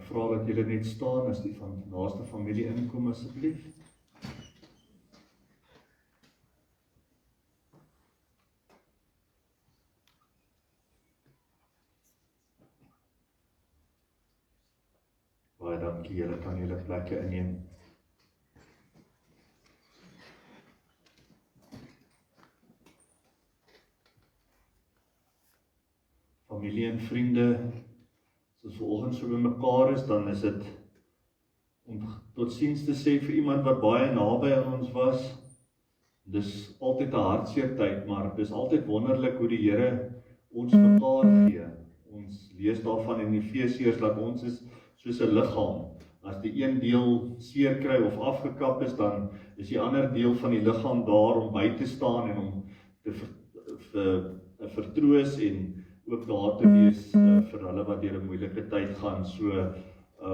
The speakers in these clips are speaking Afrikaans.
vra dat julle net staan as die van naaste familie inkom asseblief. Baie dankie, julle kan julle plekke inneem. Familie en vriende, as ons vanoggend so by mekaar is, dan is dit om totsiens te sê vir iemand wat baie naby aan ons was. Dis altyd 'n hartseer tyd, maar dis altyd wonderlik hoe die Here ons mekaar gee. Ons lees daarvan in Efesiërs dat ons is soos 'n liggaam. As die een deel seer kry of afgekap is, dan is die ander deel van die liggaam daar om by te staan en om te vertroos en ook daar te wees vir hulle wat deur 'n moeilike tyd gaan. So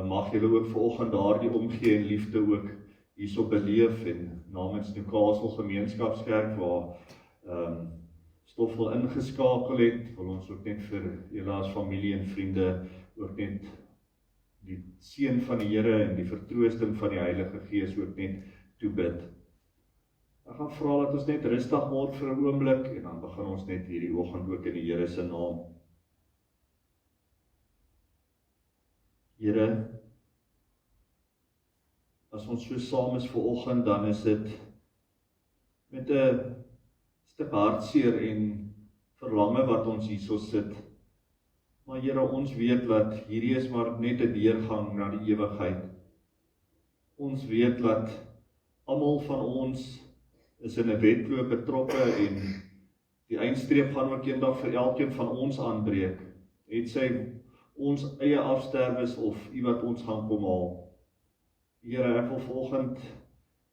mag julle ook vanoggend daardie omgee en liefde ook hierso beleef en namens Newcastle Gemeenskapskerk waar Stoffel ingeskakel het, wil ons ook net vir julle as familie en vriende ook net die seën van die Here en die vertroosting van die Heilige Gees ook net toebid. Ek gaan vra dat ons net rustig word vir 'n oomblik en dan begin ons net hierdie oggend ook in die Here se naam. Here, as ons so saam is vanoggend, dan is dit met 'n stuk hartseer en verlange wat ons hierso sit. Maar Here, ons weet dat hierdie is maar net 'n deurgang na die ewigheid. Ons weet dat almal van ons is in 'n wedloop betrokke en die eindstreep gaan ook eendag vir elkeen van ons aanbreek. Het sy ons eie afsterwes of U wat ons gaan kom haal. Here, ek wil vanoggend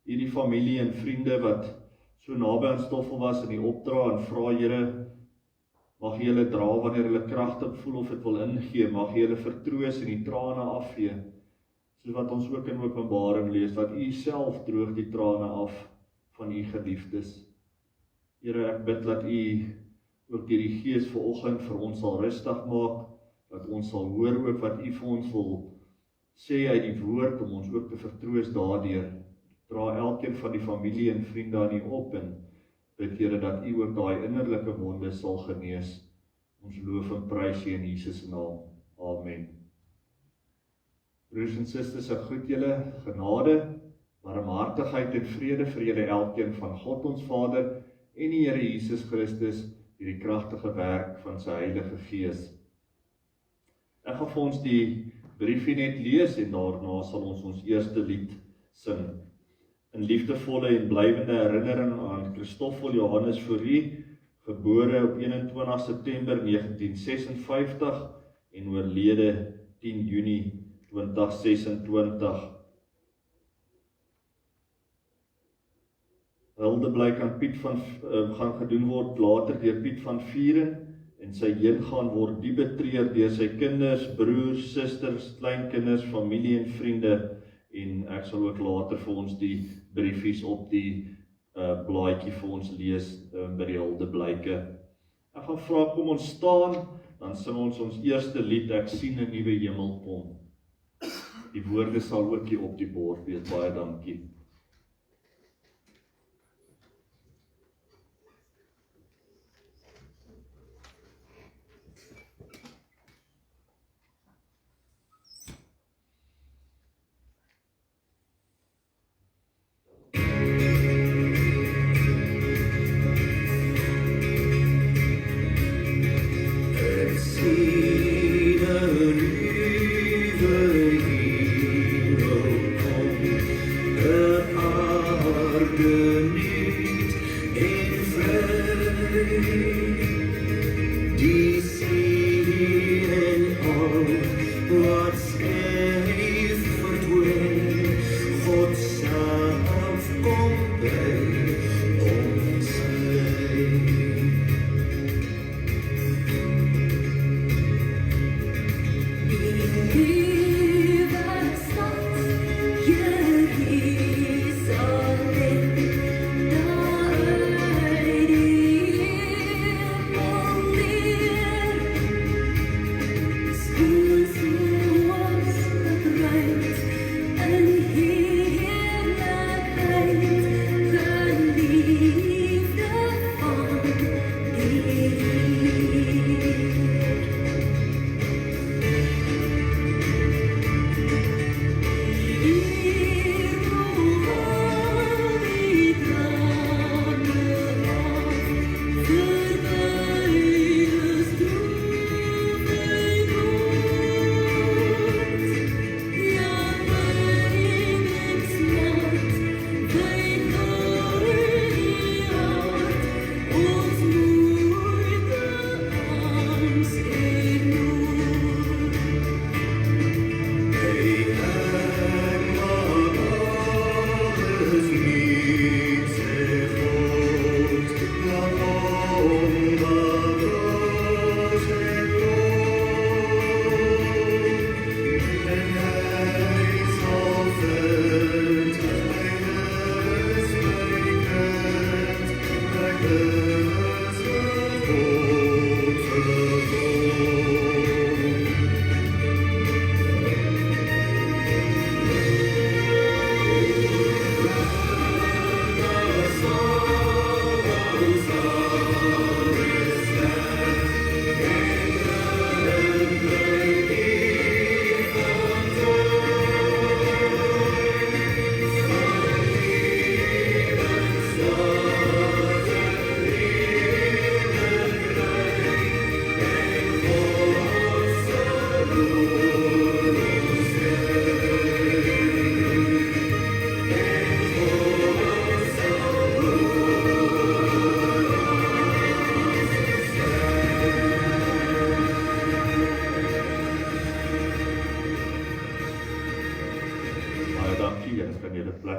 hierdie familie en vriende wat so naby aan Stoffel was in die opdra en vra, Here, mag U hulle dra wanneer hulle kragtig voel of dit wil ingee, mag U hulle vertroos en die trane afvee, soos wat ons ook in Openbaring lees, dat U self droog die trane af van U geliefdes. Here, ek bid dat U ook deur die Gees vanoggend vir ons sal rustig maak, dat ons sal hoor ook wat U vir ons wil sê uit die woord, om ons ook te vertroos daardeur. Dra elkeen van die familie en vriende aan U op en bid Here dat U ook daai innerlike wonde sal genees. Ons loof en prys U in Jesus se naam. Amen. Broers en susters, ek groet julle genade, barmhartigheid en vrede vir julle elkeen van God ons Vader en die Here Jesus Christus deur die kragtige werk van sy Heilige Gees. Ek gaan vir ons die briefie net lees en daarna sal ons eerste lied sing. In liefdevolle en blywende herinnering aan Christoffel Johannes Fourie, gebore op 21 September 1956 en oorlede 10 Junie 2026. Huldeblyk aan Piet van gaan gedoen word later deur Piet van Vuren en sy heengaan word die betreur deur sy kinders, broers, susters, kleinkinders, familie en vriende en ek sal ook later vir ons die briefies op die blaadjie vir ons lees by die Huldeblyke. Ek gaan vra, kom ons staan, dan sing ons eerste lied, Ek sien 'n nuwe hemel kom. Die woorde sal ook hier op die bord wees. Baie dankie. The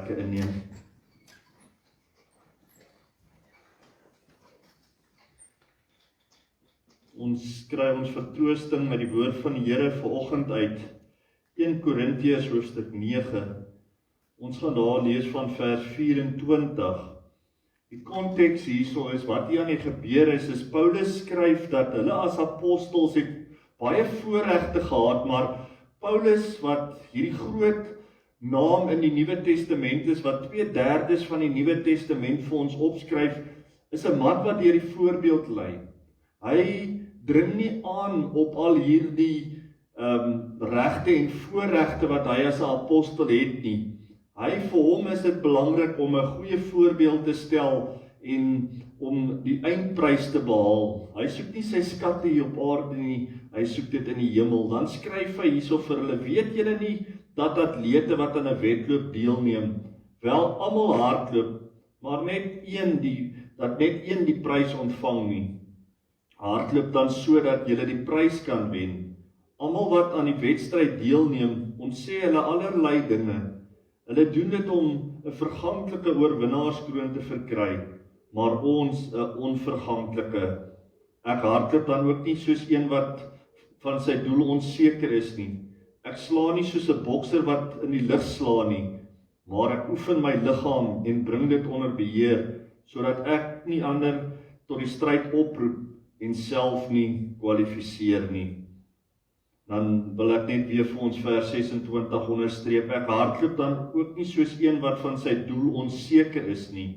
sitplekke inneem. Ons kry ons vertroosting met die woord van die Here vanoggend uit 1 Korintiërs hoofstuk 9. Ons gaan daar lees van vers 24. Die konteks hierso is wat hier aan die gebeur is Paulus skryf dat hulle as apostels het baie voorregte gehad, maar Paulus wat hierdie groot naam in die Nuwe Testament is, wat 2/3 van die Nuwe Testament vir ons opskryf, is 'n man wat deur die voorbeeld lei. Hy dring nie aan op al hierdie regte en voorregte wat hy as 'n apostel het nie. Vir hom is dit belangrik om 'n goeie voorbeeld te stel en om die eindprys te behaal. Hy soek nie sy skatte hier op aarde nie, hy soek dit in die hemel. Dan skryf hy hierso vir hulle, weet julle nie dat atlete wat aan 'n wedloop deelneem, wel almal hardloop, maar net een die prys ontvang nie. Hardloop dan sodat julle die prys kan wen. Almal wat aan die wedstryd deelneem, ontsê hulle allerlei dinge. Hulle doen dit om 'n verganklike oorwinnaarskroon te verkry, maar ons 'n onverganklike. Ek hardloop dan ook nie soos een wat van sy doel onseker is nie. Ek slaan nie soos 'n bokser wat in die lug slaan nie, maar ek oefen my liggaam en bring dit onder beheer, sodat ek nie ander tot die stryd oproep en self nie kwalifiseer nie. Dan wil ek net weer vir ons vers 26 onderstreep, ek hardloop dan ook nie soos een wat van sy doel onseker is nie,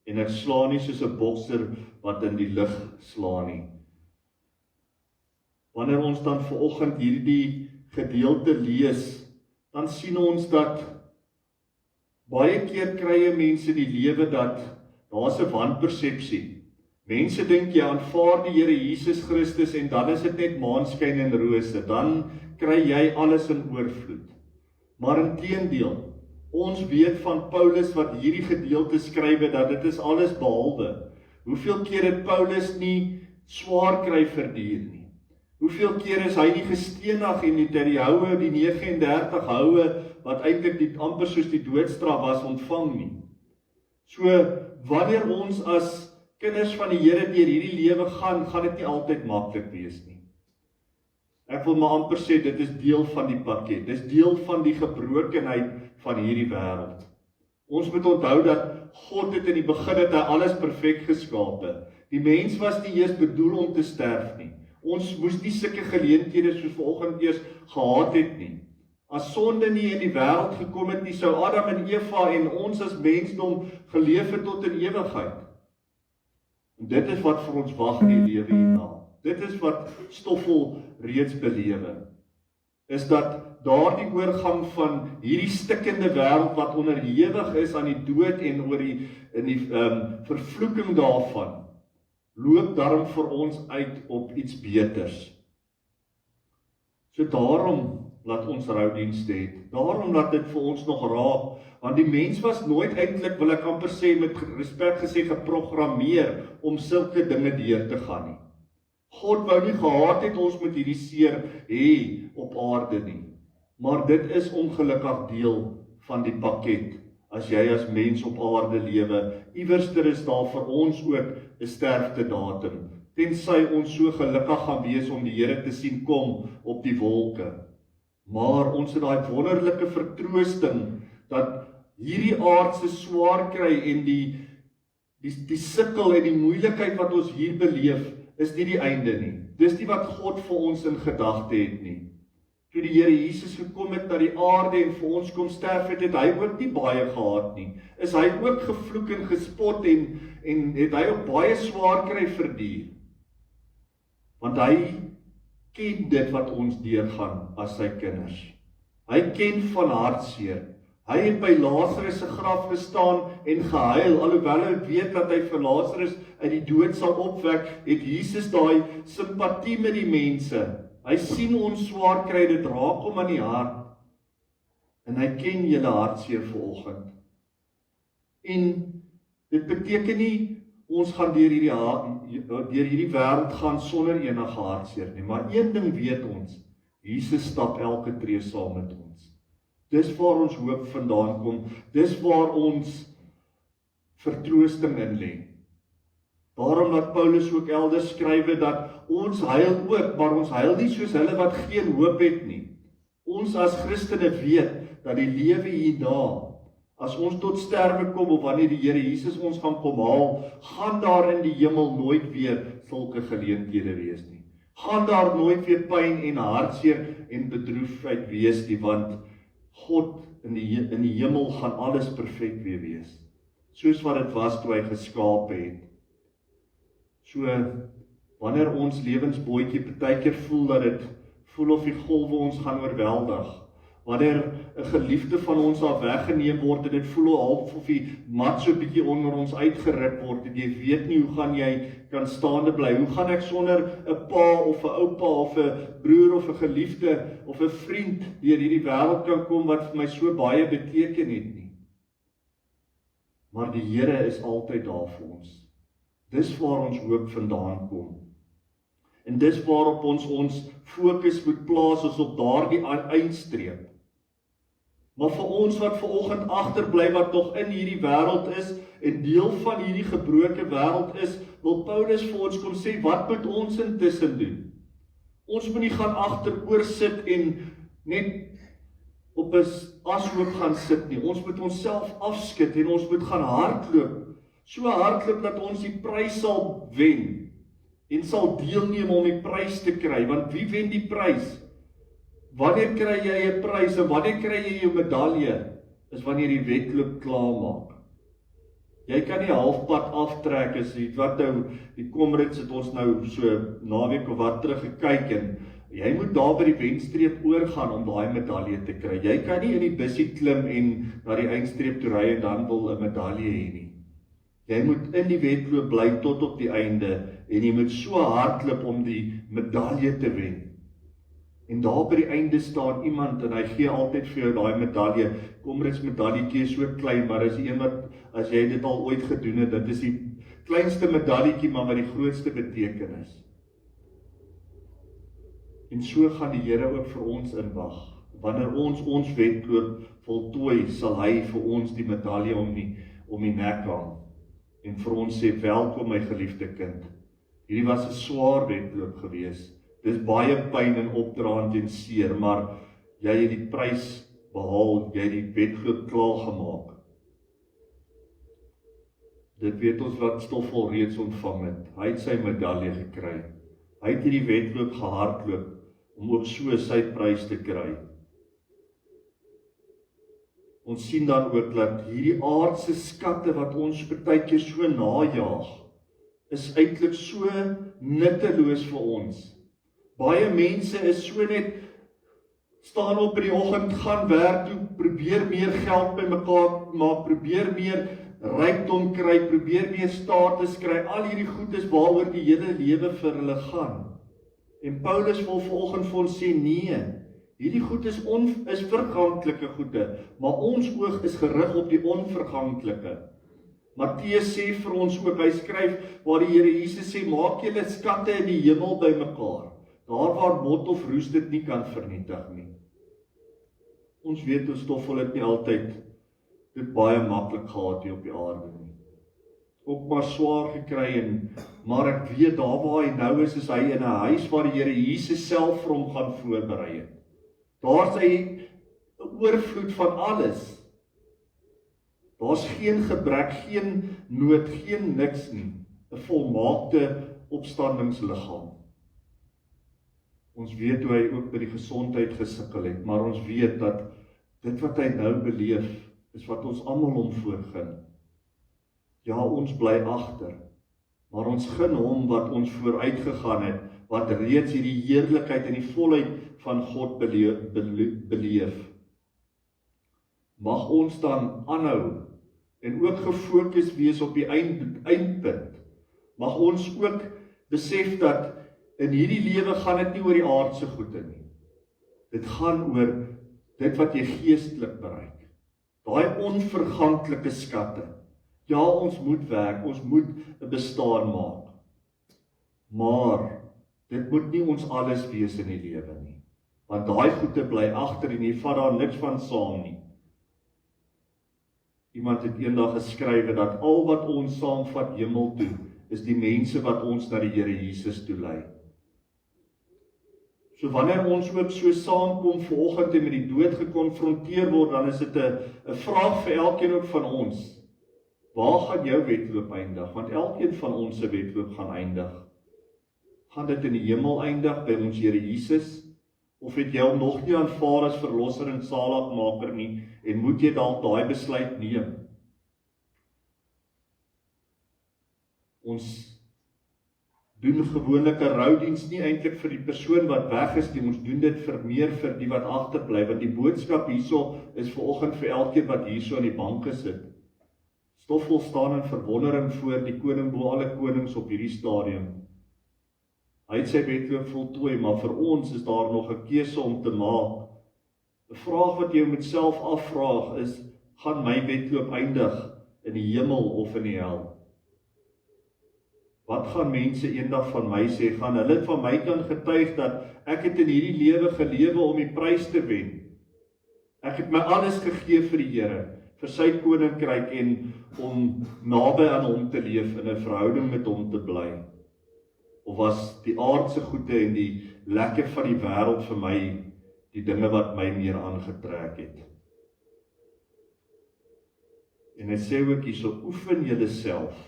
en ek slaan nie soos 'n bokser wat in die lug slaan nie. Wanneer ons dan vanoggend hierdie gedeelte lees, dan sien ons dat baie keer krye mense die lewe dat daar's 'n wanpersepsie. Mense dink jy aanvaar die Here Jesus Christus en dan is dit net maanskyn en rose, dan kry jy alles in oorvloed. Maar inteendeel, ons weet van Paulus wat hierdie gedeelte skrywe dat dit is alles behalwe. Hoeveel keer het Paulus nie swaar kry verduur nie? Hoeveel keer is hy nie gestenig en het die houe, die 39 houe, wat eintlik amper soos die doodstraf was, ontvang nie? So, wanneer ons as kinders van die Here deur hierdie lewe gaan dit nie altyd maklik wees nie. Ek wil maar amper sê, dit is deel van die pakket, dit is deel van die gebrokenheid van hierdie wêreld. Ons moet onthou dat God het in die begin het hy alles perfek geskape. Die mens was nie eers bedoel om te sterf nie. Ons moes nie sulke geleenthede soos vanoggend eers gehad het nie. As sonde nie in die wêreld gekom het nie, sou Adam en Eva en ons as mensdom geleef het tot in ewigheid. En dit is wat vir ons wag in die lewe hierna. Dit is wat Stoffel reeds belewe. Is dat daardie oorgang van hierdie stikkende wêreld wat onderhewig is aan die dood en oor die vervloeking daarvan, loop daarom vir ons uit op iets beters. So daarom laat ons roudienste het. Daarom laat dit vir ons nog raak, want die mens was nooit eintlik, wil ek amper sê met respek gesê, geprogrammeer om sulke dinge deur te gaan nie. God wou nie gehad het ons met hierdie seer hê op aarde nie. Maar dit is ongelukkig deel van die pakket. As jy as mens op aarde lewe, iewerster is daar vir ons ook 'n sterftedatum. Tensy ons so gelukkig gaan wees om die Here te sien kom op die wolke. Maar ons het daai wonderlike vertroosting dat hierdie aardse swaar kry en die sukkel en die moeilikheid wat ons hier beleef, is nie die einde nie. Dis nie wat God vir ons in gedagte het nie. Toe die Here Jesus gekom het na die aarde en vir ons kom sterf het hy ook nie baie gehad nie. Is hy ook gevloek en gespot en het hy ook baie swaar kry verduur. Want hy ken dit wat ons deurgaan as sy kinders. Hy ken van hartseer. Hy het by Lazarus se graf gestaan en gehuil, alhoewel hy weet dat hy vir Lazarus uit die dood sal opwek, het Jesus daai simpatie met die mense. Hy sien ons swaar kry, dit raak hom aan die hart. En hy ken julle hartseer vanoggend. En dit beteken nie ons gaan deur hierdie wêreld gaan sonder enige hartseer nie, maar een ding weet ons, Jesus stap elke tree saam met ons. Dis waar ons hoop vandaan kom. Dis waar ons vertroosting in lê. Daarom dat Paulus ook elders skrywe dat ons huil ook, maar ons huil nie soos hulle wat geen hoop het nie. Ons as Christene weet dat die lewe hierna, as ons tot sterwe kom of wanneer die Here Jesus ons gaan kom haal, gaan daar in die hemel nooit weer sulke geleenthede wees nie. Gaan daar nooit weer pyn en hartseer en bedroefdheid wees nie, want God in die hemel gaan alles perfek weer wees. Soos wat dit was toe hy geskaap het. So, wanneer ons lewensbootjie partykeer voel of die golwe ons gaan oorweldig, wanneer 'n geliefde van ons af weggeneem word en dit voel half of die mat so 'n bietjie onder ons uitgerip word en jy weet nie hoe gaan jy kan staande bly, hoe gaan ek sonder 'n pa of 'n oupa of 'n broer of 'n geliefde of 'n vriend deur hierdie wêreld kan kom wat vir my so baie beteken het nie. Maar die Here is altyd daar vir ons. Dis waar ons hoop vandaan kom. En dis waarop ons fokus moet plaas is op daardie eindstreep. Maar vir ons wat vanoggend agterbly wat nog in hierdie wêreld is en deel van hierdie gebroke wêreld is, wil Paulus vir ons kom sê, wat moet ons intussen doen? Ons moet nie gaan agteroor sit en net op 'n ashoop gaan sit nie. Ons moet onsself afskud en ons moet gaan hardloop. So hardloop dat ons die prys sal wen en sal deelneem om die prys te kry, want wie wen die prys? Wanneer kry jy 'n prys en wanneer kry jy jou medalje? Is wanneer die wedloop klaar maak. Jy kan nie halfpad aftrek as jy, wat nou, die Comrades het ons nou so naweek of wat terug gekyk en jy moet daar by die wenstreep oorgaan om daai medalje te kry. Jy kan nie in die bussie klim en na die eindstreep toe ry en dan wil 'n medalje hê nie. Jy moet in die wedloop bly tot op die einde en jy moet so hardloop om die medalje te wen. En daar by die einde staan iemand en hy gee altyd vir jou daai medalje. Comrades medaljetjie is so klein, maar is die een wat, as jy dit al ooit gedoen het, dit is die kleinste medaljetjie, maar met die grootste betekenis. En so gaan die Here ook vir ons inwag. Wanneer ons wedloop voltooi, sal hy vir ons die medalje om die nek hang. En vir ons sê, welkom my geliefde kind. Hierdie was 'n swaar wedloop gewees. Dis baie pyn en opdraand en seer, maar jy het die prys behaal, jy het die wedloop klaar gemaak. Dit weet ons wat Stoffel reeds ontvang het. Hy het sy medalje gekry. Hy het hierdie wedloop gehardloop om ook so sy prys te kry. Ons sien dan ook dat hierdie aardse skatte wat ons partykeer so najaag, is eintlik so nutteloos vir ons. Baie mense is so net, staan op in die oggend, gaan werk toe, probeer meer geld bymekaar maak, probeer meer rykdom kry, probeer meer status kry, al hierdie goed is waaroor die hele lewe vir hulle gaan. En Paulus wil vanoggend vir ons sê, nee, hierdie goed is verganklike goede, maar ons oog is gerig op die onverganklike. Matteus sê vir ons ook, hy skryf waar die Here Jesus sê, maak julle skatte in die hemel bymekaar, daar waar mot of roes dit nie kan vernietig nie. Ons weet hoe Stoffel het nie altyd dit baie maklik gehad hier op die aarde nie. Ook maar swaar gekry maar ek weet daar waar hy nou is hy in 'n huis waar die Here Jesus self vir hom gaan voorberei het. Daar is hy 'n oorvloed van alles. Daar's geen gebrek, geen nood, geen niks nie. 'n volmaakte opstandingsliggaam. Ons weet hoe hy ook by die gesondheid gesukkel het, maar ons weet dat dit wat hy nou beleef, is wat ons almal hom voorgun. Ja, ons bly agter, maar ons gun hom wat ons vooruit gegaan het, wat reeds hierdie heerlikheid en die volheid van God beleef. Mag ons dan aanhou en ook gefokus wees op die eindpunt. Mag ons ook besef dat in hierdie lewe gaan dit nie oor die aardse goede nie. Dit gaan oor dit wat jy geestelik bereik. Daai onverganklike skatte. Ja, ons moet werk, ons moet 'n bestaan maak. Maar dit moet nie ons alles wees in die lewe nie. Want daai goede bly agter en jy vat daar niks van saam nie. Iemand het eendag geskrywe dat al wat ons saamvat hemel toe, is die mense wat ons na die Here Jesus toe lei. So wanneer ons ook so saamkom vanoggend en met die dood gekonfronteer word, dan is dit 'n vraag vir elkeen ook van ons. Waar gaan jou wedloop eindig? Want elkeen van ons se wedloop gaan eindig. Gaan dit in die hemel eindig by ons Here Jesus? Of het jy hom nog nie aanvaar as verlosser en saligmaker nie, en moet jy dalk daai besluit neem? Ons doen gewoonlik 'n roudiens nie eintlik vir die persoon wat weg is nie, ons doen dit vir die wat agterbly, want die boodskap hierso is vanoggend vir elkeen wat hierso aan die banke sit. Stoffel staan in verwondering voor die koning bo alle konings op hierdie stadium. Hy het sy wedloop voltooi, maar vir ons is daar nog 'n keuse om te maak. 'n Vraag wat jy met self afvraag is, gaan my wedloop eindig in die hemel of in die hel? Wat gaan mense eendag van my sê? Gaan hulle van my kan getuig dat ek het in hierdie lewe gelewe om die prys te wen? Ek het my alles gegee vir die Here, vir sy koninkryk en om naby aan hom te leef, in 'n verhouding met hom te bly. Of was die aardse goede en die lekker van die wêreld vir my die dinge wat my meer aangetrek het? En hy sê ook hierso, oefen julle self.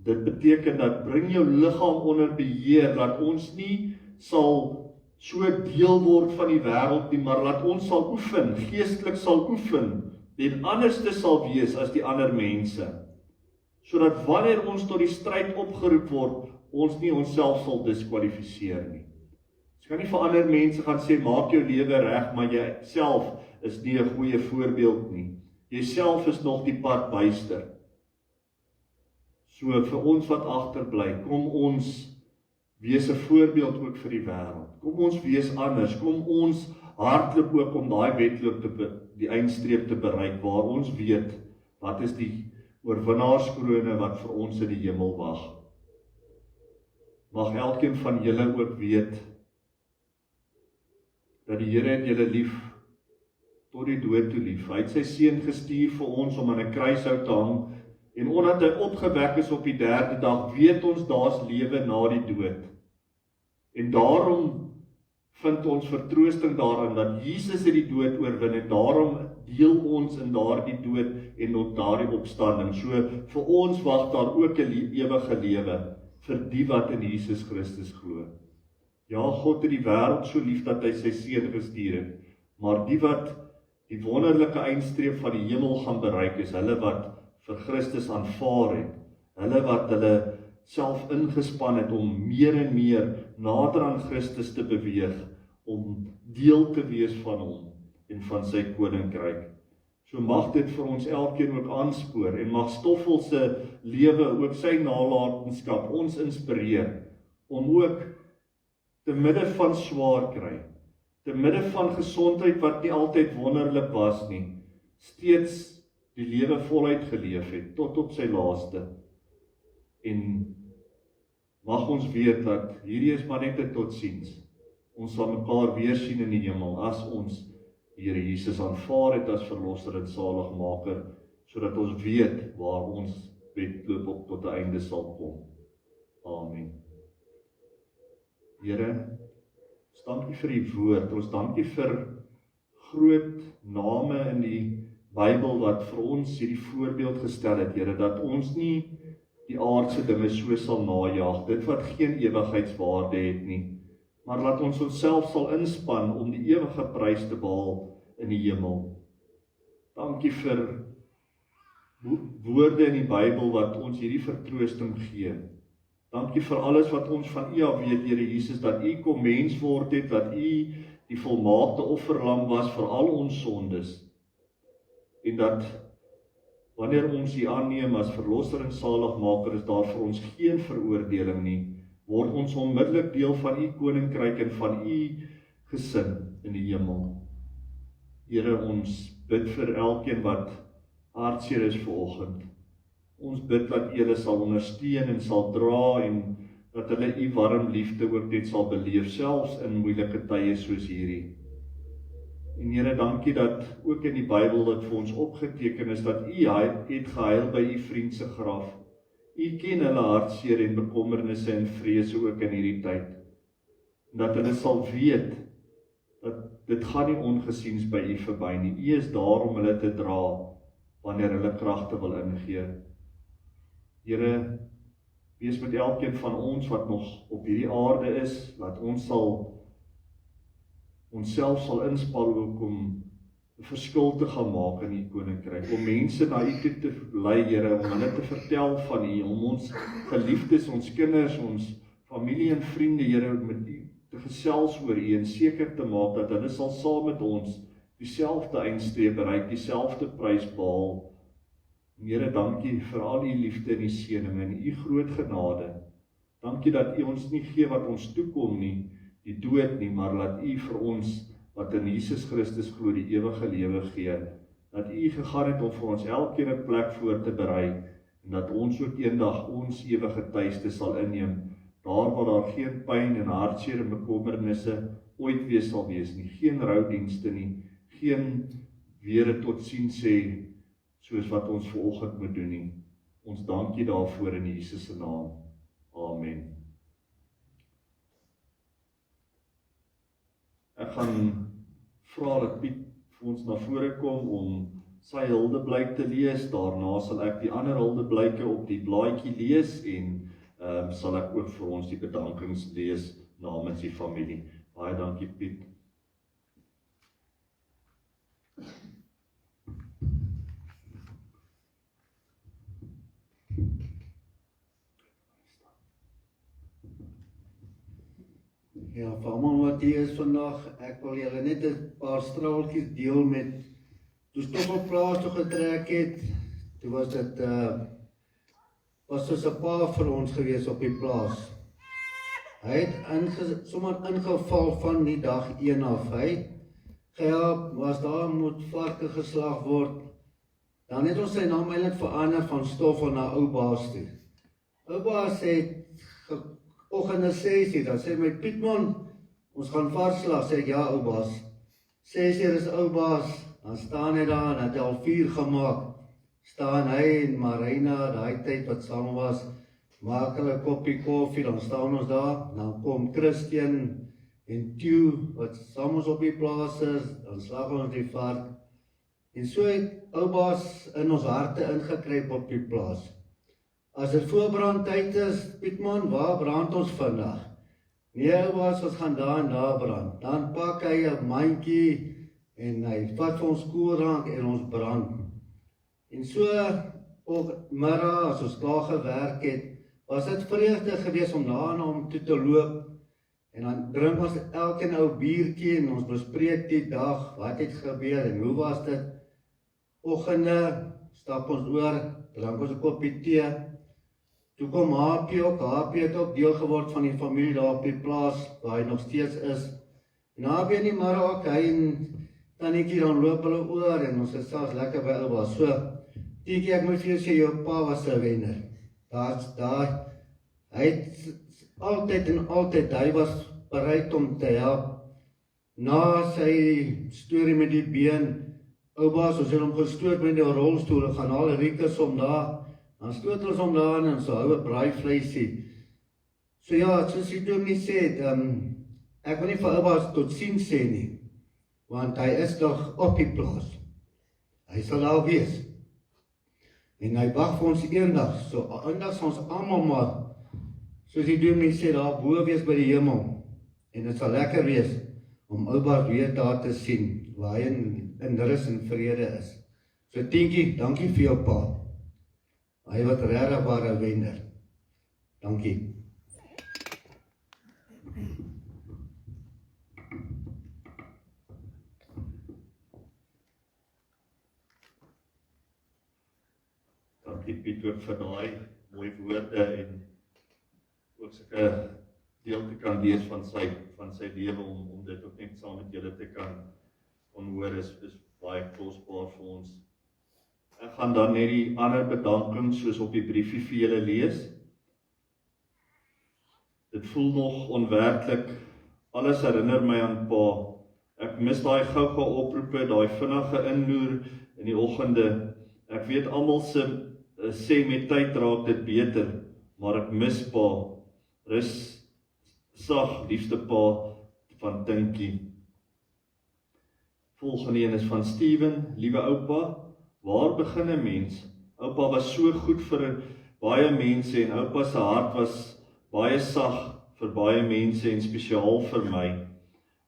Dit beteken dat bring jou liggaam onder beheer, dat ons nie sal so deel word van die wêreld nie, maar laat ons sal oefen, geestelik sal oefen, en anderste sal wees as die ander mense. Sodat wanneer ons tot die stryd opgeroep word, ons nie onsself sal diskwalifiseer nie. Ons kan nie vir ander mense gaan sê, maak jou lewe reg, maar jy self is nie 'n goeie voorbeeld nie. Jy self is nog die pad byster. So vir ons wat agterbly, kom ons wees 'n voorbeeld ook vir die wêreld. Kom ons wees anders, kom ons hardloop ook om daai wedloop die eindstreep te bereik, waar ons weet, wat is die oorwinnaarskrone wat vir ons in die hemel wag. Mag elkeen van julle ook weet, dat die Here het julle lief, tot die dood toe lief. Hy het sy seun gestuur vir ons om aan 'n kruishout te hang, en omdat hy opgewek is op die 3de dag, weet ons daar's lewe na die dood. En daarom vind ons vertroosting daarin, dat Jesus het die dood oorwin, en daarom deel ons in daardie dood en op daardie opstanding. So vir ons wag daar ook 'n ewige lewe, vir die wat in Jesus Christus glo. Ja, God het die wêreld so lief dat hy sy seun gestuur het, maar die wat die wonderlike eindstreep van die hemel gaan bereik, is hulle wat vir Christus aanvaar het, hulle wat hulle self ingespan het om meer en meer nader aan Christus te beweeg, om deel te wees van hom en van sy koninkryk. So mag dit vir ons elkeen ook aanspoor, en mag Stoffel se lewe, ook sy nalatenskap, ons inspireer, om ook te midde van swaar kry, te midde van gesondheid wat nie altyd wonderlik was nie, steeds die lewe voluit geleef het, tot op sy laaste. En mag ons weet dat hierdie is maar net 'n totsiens. Ons sal mekaar weer sien in die hemel, as ons die Here Jesus aanvaar het as verlosser en saligmaker, sodat ons weet waar ons wedloop op tot 'n einde sal kom. Amen. Here, ons dankie vir die woord, ons dankie vir groot name in die Bybel wat vir ons hierdie voorbeeld gestel het, Here, dat ons nie die aardse dinge so sal najag, dit wat geen ewigheidswaarde het nie, maar laat ons onsself sal inspann om die ewige prys te behaal in die hemel. Dankie vir woorde in die Bybel wat ons hierdie vertroosting gee. Dankie vir alles wat ons van U af weet, Here Jesus, dat U kom mens word het, dat U die volmaakte offerlam was vir al ons sondes, en dat wanneer ons U aanneem as verlosser en saligmaker, is daar vir ons geen veroordeling nie, word ons onmiddellik deel van U koninkryk en van U gesin in die hemel. Here, ons bid vir elkeen wat hartseer is vanoggend. Ons bid dat U hulle sal ondersteun en sal dra, en dat hulle u warm liefde ook net sal beleef, selfs in moeilike tye soos hierdie. En Here, dankie dat ook in die Bybel dit vir ons opgeteken is, dat u het gehuil by u vriend se graf. U ken hulle hartseer en bekommernisse en vrese ook in hierdie tyd. Dat hulle sal weet, dat dit gaan nie ongesiens by u verby nie. U is daar om hulle te dra, wanneer hulle kragte wil ingee. Here, wees met elkeen van ons wat nog op hierdie aarde is, dat ons onsself sal inspal ook om 'n verskil te gaan maak in die koninkryk, om mense na u toe te lei, Here, om hulle te vertel van u, om ons geliefdes, ons kinders, ons familie en vriende, Here, met u te gesels oor u en seker te maak dat hulle sal saam met ons dieselfde eindstreep bereik, dieselfde prys behaal. Here, dankie vir al u liefde en u seëning en u groot genade. Dankie dat u ons nie gee wat ons toekom nie, die dood nie, maar laat u vir ons, wat in Jesus Christus glo, die ewige lewe gee. Dat u gegaan het om vir ons elkeen 'n plek voor te berei, en dat ons ook eendag ons ewige tuiste sal inneem, daar waar daar geen pyn en hartseer en bekommernisse ooit weer sal wees nie, geen roudienste nie, geen weer 'n totsiens sê, soos wat ons vanoggend moet doen nie. Ons dankie daarvoor in Jesus se naam. Amen. Ek gaan vra dat Piet vir ons na vore kom om sy huldeblyk te lees. Daarna sal ek die ander huldeblyke op die blaadjie lees en sal ek ook vir ons die bedankings lees namens die familie. Baie dankie, Piet. Ja, vir almal wat hier is vandag, ek wil julle net 'n paar straaltjies deel met, toe Stoffel plaas toe getrek het, toe was dit, was soos 'n pa vir ons gewees op die plaas. Hy het sommer ingeval van die dag 1 af, hy het gehelp, was daar moet varke geslag word, dan het ons sy naam eintlik verander van Stoffel na ou baas toe. Ou baas het oggende 6:00, dan sê my Pietman, ons gaan varslag, sê ek, ja ou baas. 6:00 is ou baas, dan staan hy daar en het hy al 4 gemaak. Staan hy en Marina, daai tyd wat saam was, maak hulle 'n koppie koffie, dan staan ons daar, dan kom Christian en Tew, wat saam ons op die plaas is, dan slag ons die vark. En so het ou baas in ons harte ingekruip op die plaas. As dit voorbrandtyd is, Pietman, waar brand ons vandag? Nee, ons gaan daar en daar brand. Dan pak hy 'n mandjie en hy vat vir ons koelrank en ons brand. En so op middag, as ons klaar gewerk het, was dit vreugde geweest om daarna om toe te loop. En dan drink ons elkeen 'n ou biertjie en ons bespreek die dag, wat het gebeur en hoe was dit? Oggende stap ons oor, drink ons 'n koppie tee. Toe kom HP ook, HP het ook deel geword van die familie daar op die plaas, waar hy nog steeds is. En HP in die middag ook, hy en Tannetjie, dan loop hulle oor en ons is selfs lekker by hulle was. So, Tiekie, ek moet vir jou sê, jou pa was 'n wenner. Hy het altyd en altyd, hy was bereid om te help. Na sy storie met die been, ou baas, ons het hom gestoot met die rolstoel, gaan al Riekes om daar, dan stoot ons om daar en so hou 'n braaivleisie. So ja, soos die dominee sê, ek wil nie vir ou baas totsiens sê nie, want hy is nog op die plaas. Hy sal daar wees. En hy wag vir ons eendag, so eendag sal ons almal maar, soos die dominee sê, daar bo wees by die hemel. En dit sal lekker wees om ou baas weer daar te sien, waar hy in rus en vrede is. So Tientjie, dankie vir jou pa. Hy wat regtig ware wenner. Dankie. Dankie Piet ook vir daai mooi woorde en ook sulke deel te kan lees van sy lewe om dit ook net saam met julle te kan hoor is baie kosbaar vir ons. Ek gaan dan net die ander bedankings soos op die briefie vir julle lees. Dit voel nog onwerklik. Alles herinner my aan pa. Ek mis daai gou-gou oproepe, daai vinnige inloer in die oggende. Ek weet almal sê met tyd raak dit beter, maar ek mis pa. Rus sag, liefste pa van Tinkie. Volgende een is van Steven. Liewe oupa, waar begin 'n mens? Oupa was so goed vir baie mense en oupa se hart was baie sag vir baie mense en spesiaal vir my.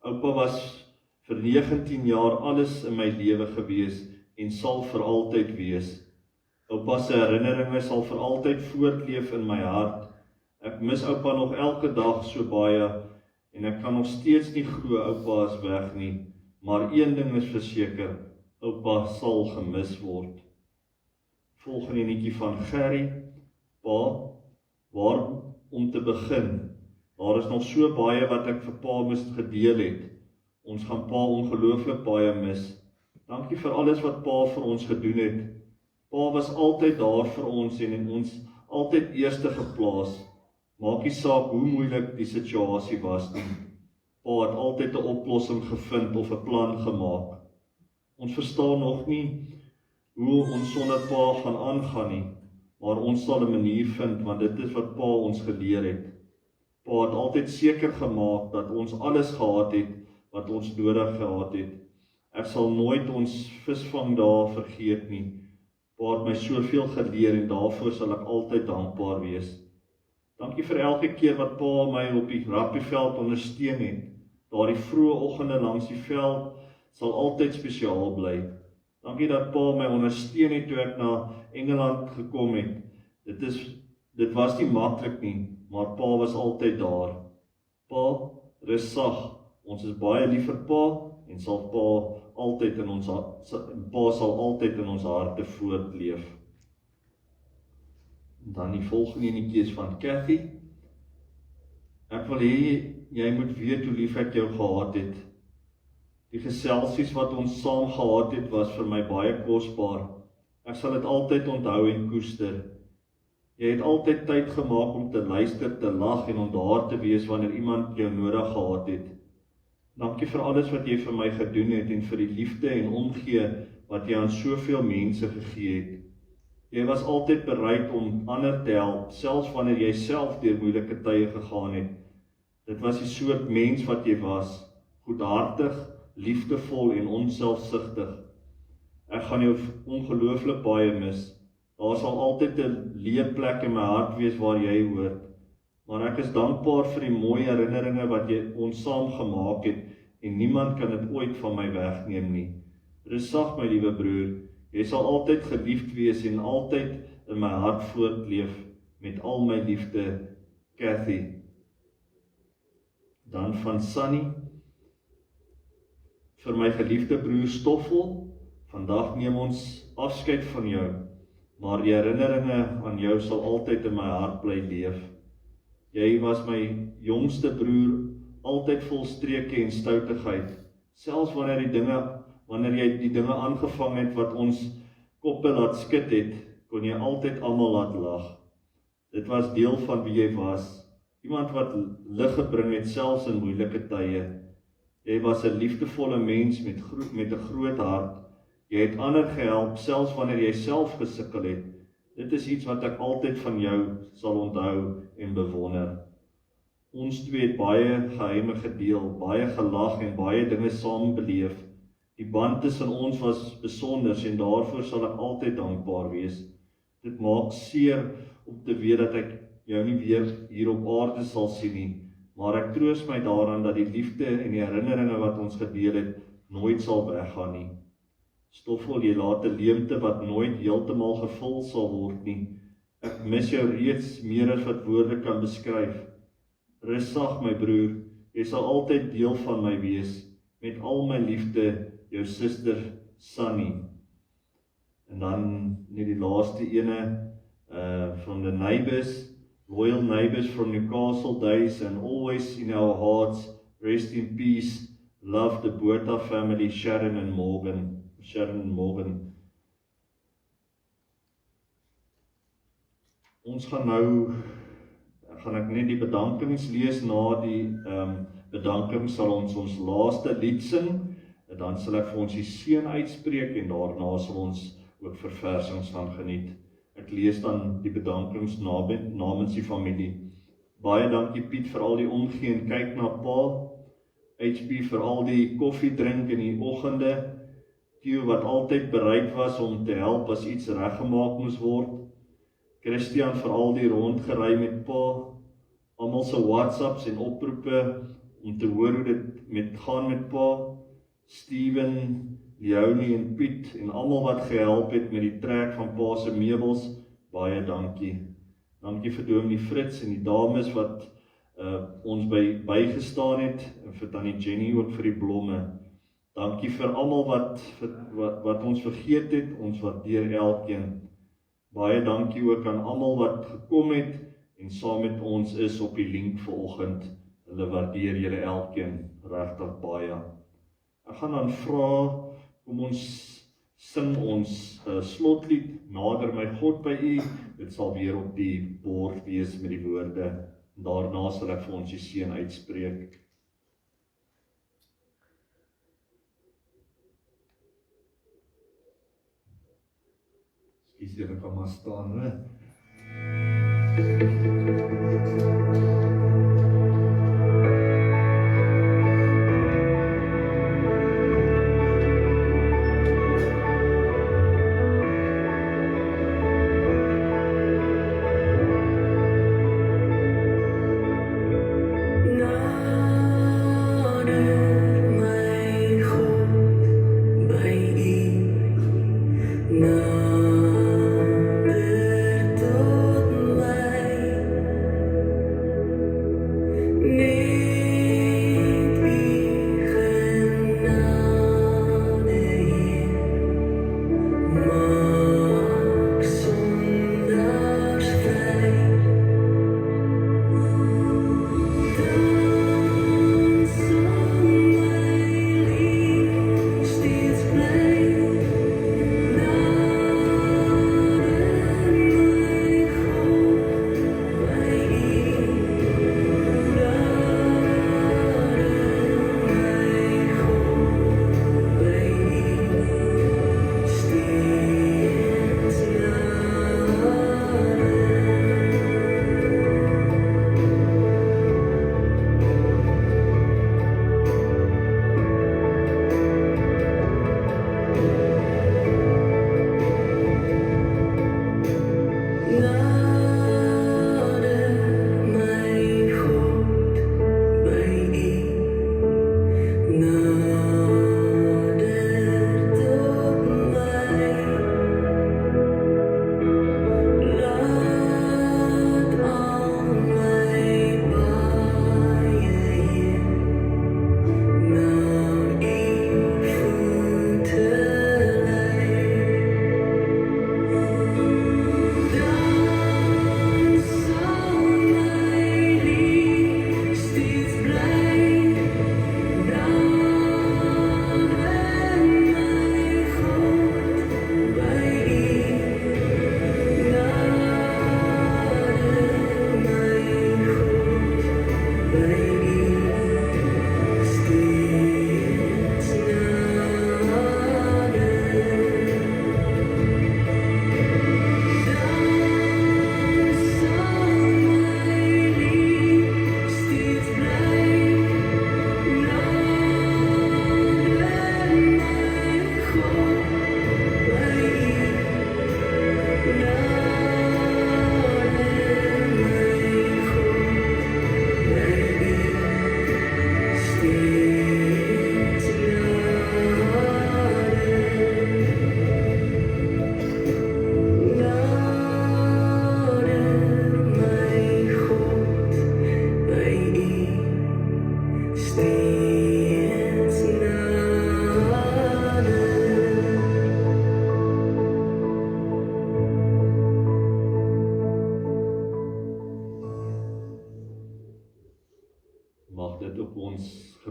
Oupa was vir 19 jaar alles in my lewe gewees en sal vir altyd wees. Oupa se herinneringe sal vir altyd voortleef in my hart. Ek mis oupa nog elke dag so baie en ek kan nog steeds nie glo oupa is weg nie, maar een ding is verseker, oupa sal gemis word. Volgende netjie van Gerry. Pa, waar om te begin? Daar is nog so baie wat ek vir pa moes gedeel het. Ons gaan pa ongelooflik baie mis. Dankie vir alles wat pa vir ons gedoen het. Pa was altyd daar vir ons en ons altyd eerste geplaas. Maak nie saak hoe moeilik die situasie was nie. Pa het altyd 'n oplossing gevind of 'n plan gemaak. Ons verstaan nog nie hoe ons sonder pa gaan aangaan nie, maar ons sal 'n manier vind, want dit is wat pa ons geleer het. Pa het altyd seker gemaak dat ons alles gehad het wat ons nodig gehad het. Ek sal nooit ons visvangdae vergeet nie. Pa het my soveel geleer en daarvoor sal ek altyd dankbaar wees. Dankie vir elke keer wat pa my op die rugbyveld ondersteun het. Daardie vroeë oggende langs die veld sal altyd spesiaal bly. Dankie dat pa my ondersteun het toe ek na Engeland gekom het. Dit was nie maklik nie, maar pa was altyd daar. Pa, rus sag. Ons is baie lief vir pa en pa sal altyd in ons harte voortleef. Dan die volgende enetjie is van Cathy. Ek wil hê jy moet weet hoe lief ek jou gehad het. Die geselsies wat ons saam gehad het was vir my baie kosbaar. Ek sal dit altyd onthou en koester. Jy het altyd tyd gemaak om te luister, te lag en om daar te wees wanneer iemand jou nodig gehad het. Dankie vir alles wat jy vir my gedoen het en vir die liefde en omgee wat jy aan soveel mense gegee het. Jy was altyd bereid om ander te help, selfs wanneer jy self deur moeilike tye gegaan het. Dit was die soort mens wat jy was, goedhartig, liefdevol en onselfsugtig. Ek gaan jou ongelooflik baie mis. Daar sal altyd 'n leë plek in my hart wees waar jy hoort. Maar ek is dankbaar vir die mooi herinneringe wat jy ons saam gemaak het en niemand kan dit ooit van my wegneem nie. Rus sag my liewe broer, jy sal altyd geliefd wees en altyd in my hart voortleef met al my liefde, Cathy. Dan van Sunny. Vir my geliefde broer Stoffel, vandag neem ons afskeid van jou, maar die herinneringe aan jou sal altyd in my hart bly leef. Jy was my jongste broer, altyd vol streke en stoutigheid. Selfs wanneer jy die dinge aangevang het wat ons koppe laat skud het, kon jy altyd almal laat lag. Dit was deel van wie jy was. Iemand wat lig gebring het selfs in moeilike tye. Jy was 'n liefdevolle mens met 'n groot hart. Jy het ander gehelp selfs wanneer jy self gesukkel het. Dit is iets wat ek altyd van jou sal onthou en bewonder. Ons twee het baie geheime gedeel, baie gelag en baie dinge saam beleef. Die band tussen ons was besonder en daarvoor sal ek altyd dankbaar wees. Dit maak seer om te weet dat ek jou nie weer hier op aarde sal sien nie, maar ek troos my daaraan dat die liefde en die herinneringe wat ons gedeel het, nooit sal weggaan nie. Stoffel, jy laat 'n leemte wat nooit heeltemal gevul sal word nie. Ek mis jou reeds meer as wat woorde kan beskryf. Rus sag my broer, jy sal altyd deel van my wees, met al my liefde, jou suster Sunny. En dan net die laaste ene, from the neighbors, loyal neighbors from Newcastle days and always in our hearts, rest in peace, love the Botha family, Sharon and Morgan. Ons gaan nou gaan ek net die bedankings lees. Na die bedanking sal ons laaste lied sing, en dan sal ek vir ons die seën uitspreek, en daarna sal ons ook verversings gaan geniet. Ek lees dan die bedankings namens die familie. Baie dankie Piet vir al die omgee en kyk na pa. HP vir al die koffie drink in die oggende. Theo wat altyd bereid was om te help as iets reggemaak moes word. Christian vir al die rondgery met pa. Almal se WhatsApps en oproepe om te hoor hoe dit gaan met pa. Steven, Leonie en Piet en almal wat gehelp het met die trek van pa se meubels. Baie dankie. Dankie vir Dominee Fritz en die dames wat ons bygestaan het, en vir Tannie Jenny ook vir die blomme. Dankie vir almal wat ons vergeet het, ons waardeer elkeen. Baie dankie ook aan almal wat gekom het en saam met ons is op die link vanoggend. Hulle waardeer julle elkeen regtig baie. Ek gaan dan vra, kom ons sing ons slotlied, Nader my God by U. Dit sal weer op die bord wees met die woorde. Daarna sal ek vir ons die seën uitspreek. Ekskuus, julle kan maar staan, hè?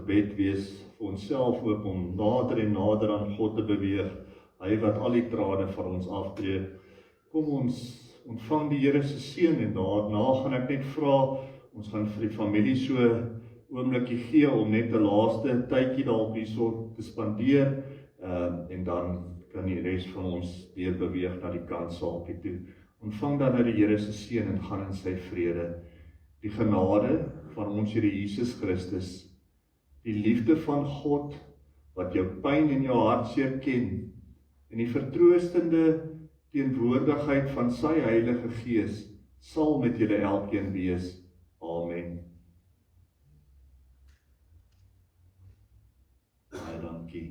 gebed wees vir onsself ook om nader en nader aan God te beweeg. Hy wat al die trane van ons aftree. Kom ons ontvang die Here se seën en daarna gaan ek net vra, ons gaan vir die familie so oomblikie gee om net 'n laaste tydjie dalk hierso te spandeer, en dan kan die res van ons weer beweeg na die kantsaaltjie toe. Ontvang dan uit die Here se seën en gaan in sy vrede. Die genade van ons Here Jesus Christus, die liefde van God wat jou pyn en jou hartseer ken, en die vertroostende teenwoordigheid van sy Heilige Gees sal met julle elkeen wees. Amen. Baie dankie.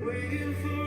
Waiting for